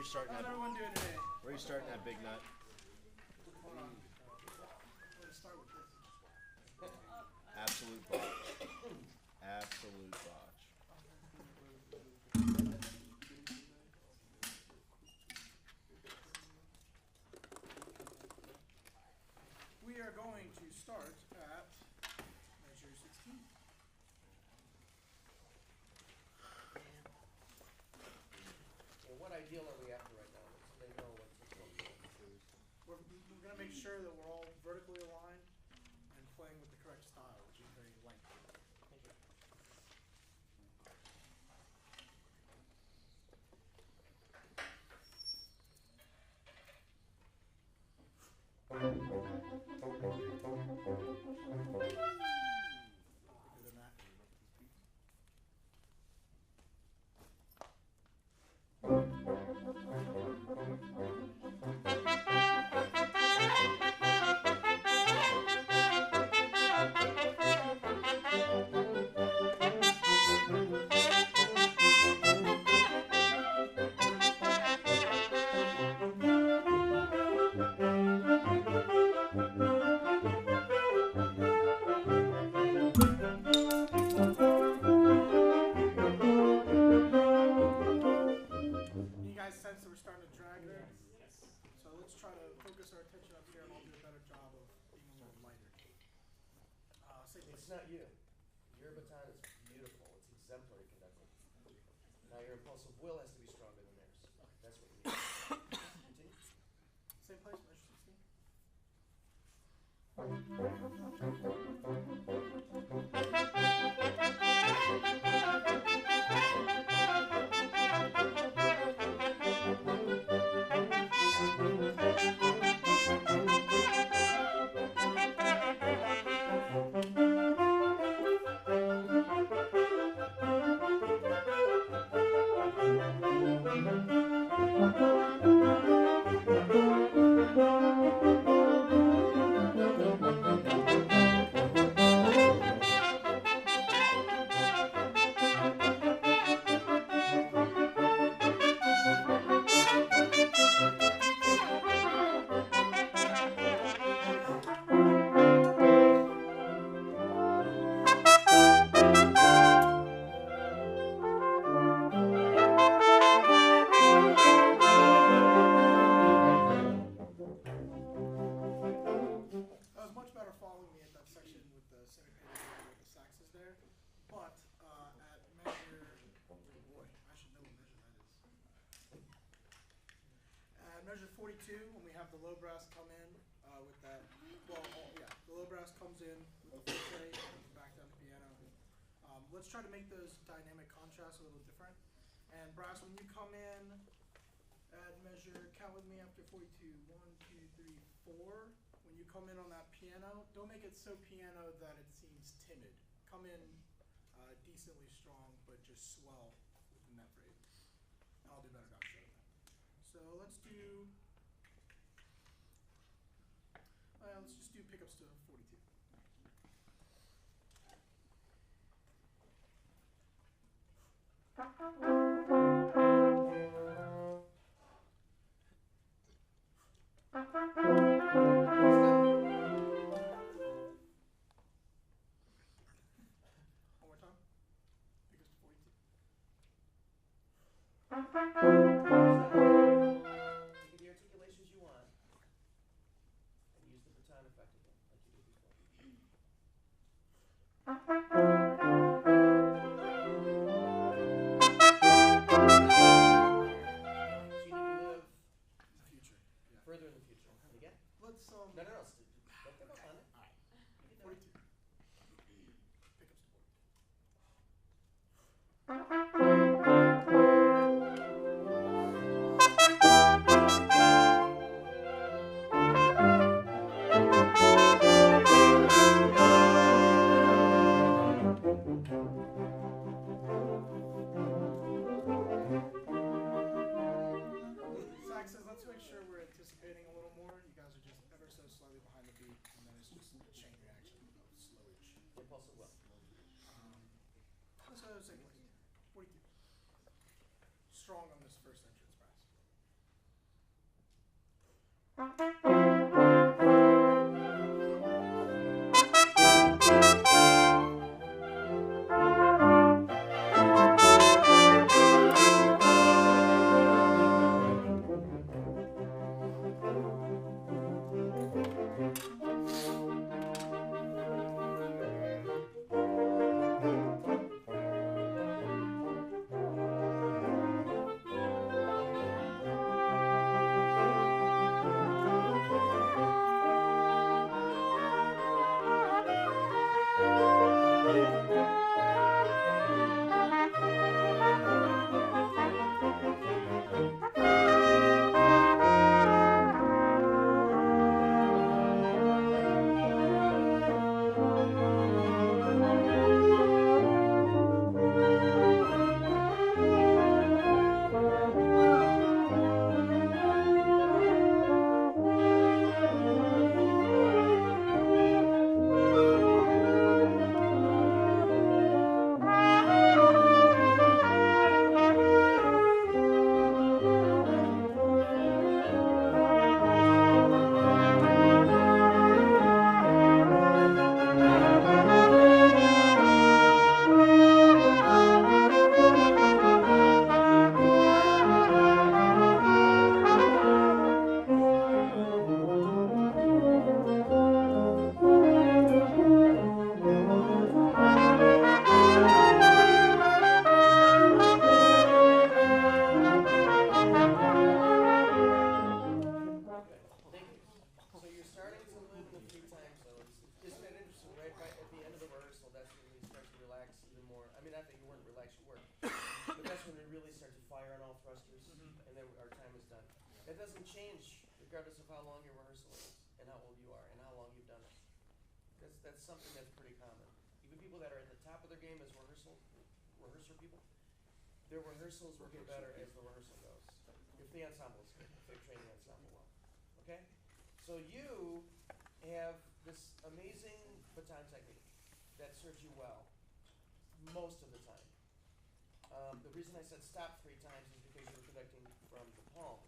you starting How's that? everyone doing today? Where are you starting that big nut? Hold on. I'm going to start with this. Absolute botch. Absolute botch. We are going to start at measure 16. Well, what ideal are we after right now? So they know what to choose. We're going to make sure that we're all vertically aligned and playing with the correct style, which is very light. Bigger than that. You guys sense that we're starting to drag there? Yes. So let's try to focus our attention up here and I'll do a better job of being a little lighter. It's not you. Your baton is beautiful. It's exemplary conducting. Now your impulsive will has to be stronger than theirs. That's what we need. Continue. Same place, measure 16. That was much better following me at that section with the syncopated with the saxes there. But at measure, oh boy, I should know what measure that is. At measure 42, when we have the low brass come in with that, the low brass comes in with the forte and back down to piano. Let's try to make those dynamic contrasts a little different. And brass, when you come in at measure, count with me after 42. 1, 2, 3, 4. When you come in on that piano, don't make it so piano that it seems timid. Come in decently strong, but just swell within that phrase. I'll do a better job showing that. So let's just do pickups to 42. One more time. Pickups to 42. Give the articulations you want and use the baton effectively, like you did before. So you need to live In the future. Yeah. further in the future. You get? Let's No. Don't give up on it. Alright. You can do 42. it. Pickups to 42. Saxes, let's make sure we're anticipating a little more. You guys are just ever so slightly behind the beat, and then it's just a chain reaction of slowage. Impulsive will. So second place. 42. Strong on this first entrance brass. Thank you. So you're starting to live in the free time zones. Isn't that interesting, right? Right at the end of the rehearsal, that's when we start to relax even more. I mean, not that you weren't relaxed, you were. But that's when we really start to fire on all thrusters, and then our time is done. That doesn't change regardless of how long your rehearsal is, and how old you are, and how long you've done it. That's something that's pretty common. Even people that are at the top of their game as rehearsal people, their rehearsals will get better as the rehearsal goes. If the ensemble is good, if they train the ensemble well. Okay? So you have this amazing baton technique that serves you well most of the time. The reason I said stop 3 times is because you're conducting from the palm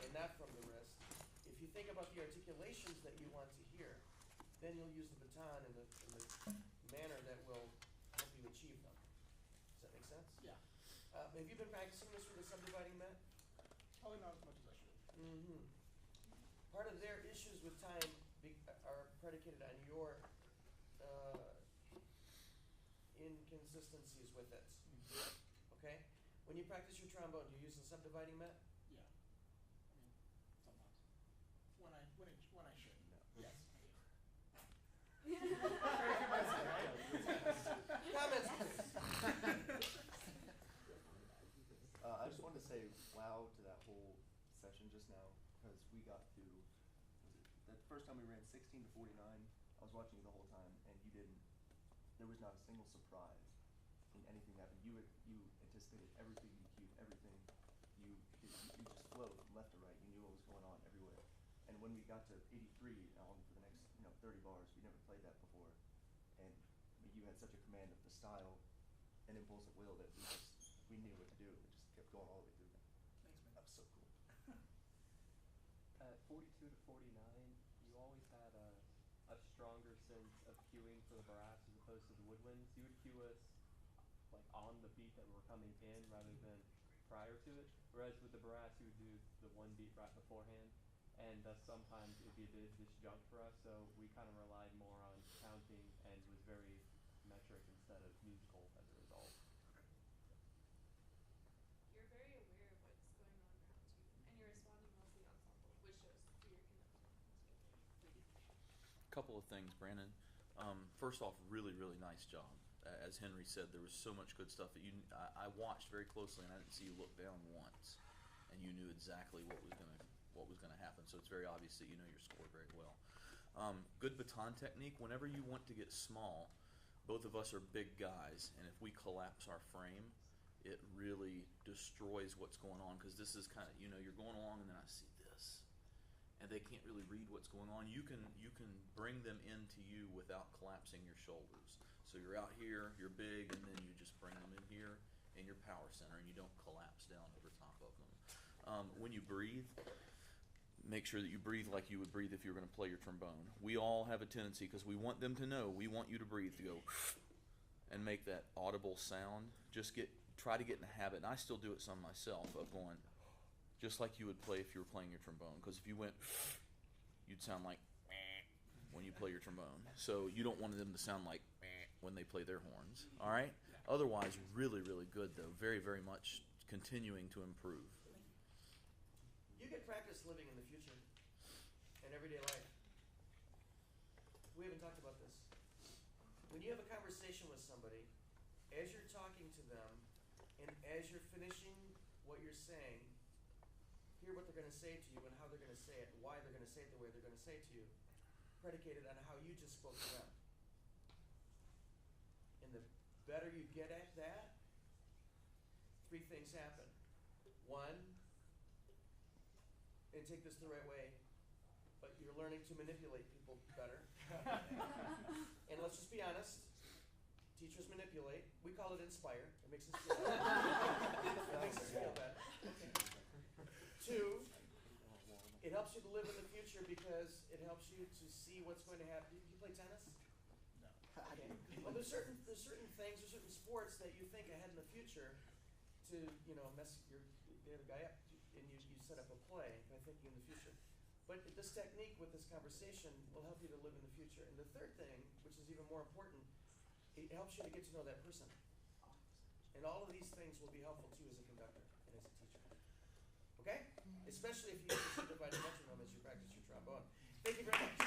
and not from the wrist. If you think about the articulations that you want to hear, then you'll use the baton in the manner that will help you achieve them. Does that make sense? Yeah. Have you been practicing this with a subdividing mat? Probably not as much as I should. Mm-hmm. Part of their issues with time are predicated on your inconsistencies with it. Okay? When you practice your trombone, do you use the subdividing mat? Yeah. I mean, sometimes. When I should. No. Yes. Comments, please. I just wanted to say wow to that whole session just now because we got through. The first time we ran 16 to 49, I was watching you the whole time, and you didn't. There was not a single surprise in anything that happened. You anticipated everything, you cued everything. You just flowed from left to right. You knew what was going on everywhere. And when we got to 83 on for the next 30 bars, we never played that before, and you had such a command of the style and impulse of will that we knew what to do. It just kept going all the way through. Thanks, man. That was so cool. At 42 to 49, you always had a stronger sense of cueing for the brass as opposed to the woodwinds. You would cue us like on the beat that we're coming in rather than prior to it. Whereas with the brass, you would do the one beat right beforehand, and thus sometimes it would be a bit disjunct for us. So we kind of relied more on counting and was very metric instead of musical as a result. You're very aware of what's going on around you, and you're responding well to the ensemble, which shows through your conducting. Couple of things, Brandon. First off, really, really nice job. As Henry said, there was so much good stuff that I watched very closely, and I didn't see you look down once, and you knew exactly what was gonna happen. So it's very obvious that you know your score very well. Good baton technique. Whenever you want to get small, both of us are big guys, and if we collapse our frame, it really destroys what's going on. Because this is kind of you're going along, and then I see this. And they can't really read what's going on. You can bring them into you without collapsing your shoulders. So you're out here, you're big, and then you just bring them in here in your power center, and you don't collapse down over top of them. When you breathe, make sure that you breathe like you would breathe if you were going to play your trombone. We all have a tendency, because we want them to know, we want you to breathe, to go and make that audible sound. Try to get in the habit, and I still do it some myself, of going just like you would play if you were playing your trombone. Because if you went, you'd sound like when you play your trombone. So you don't want them to sound like when they play their horns. All right? Otherwise, really, really good though. Very, very much continuing to improve. You get practice living in the future in everyday life. We haven't talked about this. When you have a conversation with somebody, as you're talking to them, and as you're finishing what you're saying, hear what they're going to say to you and how they're going to say it, why they're going to say it the way they're going to say it to you, predicated on how you just spoke to them. And the better you get at that, three things happen. One, and take this the right way, but you're learning to manipulate people better. And let's just be honest, teachers manipulate. We call it inspire. It makes us feel better. It makes us feel better. Two, it helps you to live in the future because it helps you to see what's going to happen. Do you play tennis? No. Okay. Well, there's certain things, there's certain sports that you think ahead in the future to, mess the other guy up, and you set up a play by thinking in the future. But this technique with this conversation will help you to live in the future. And the third thing, which is even more important, it helps you to get to know that person. And all of these things will be helpful to you as a conductor and as a teacher. Okay? Especially if you use the divided metronome as you practice your trombone. Thank you very much.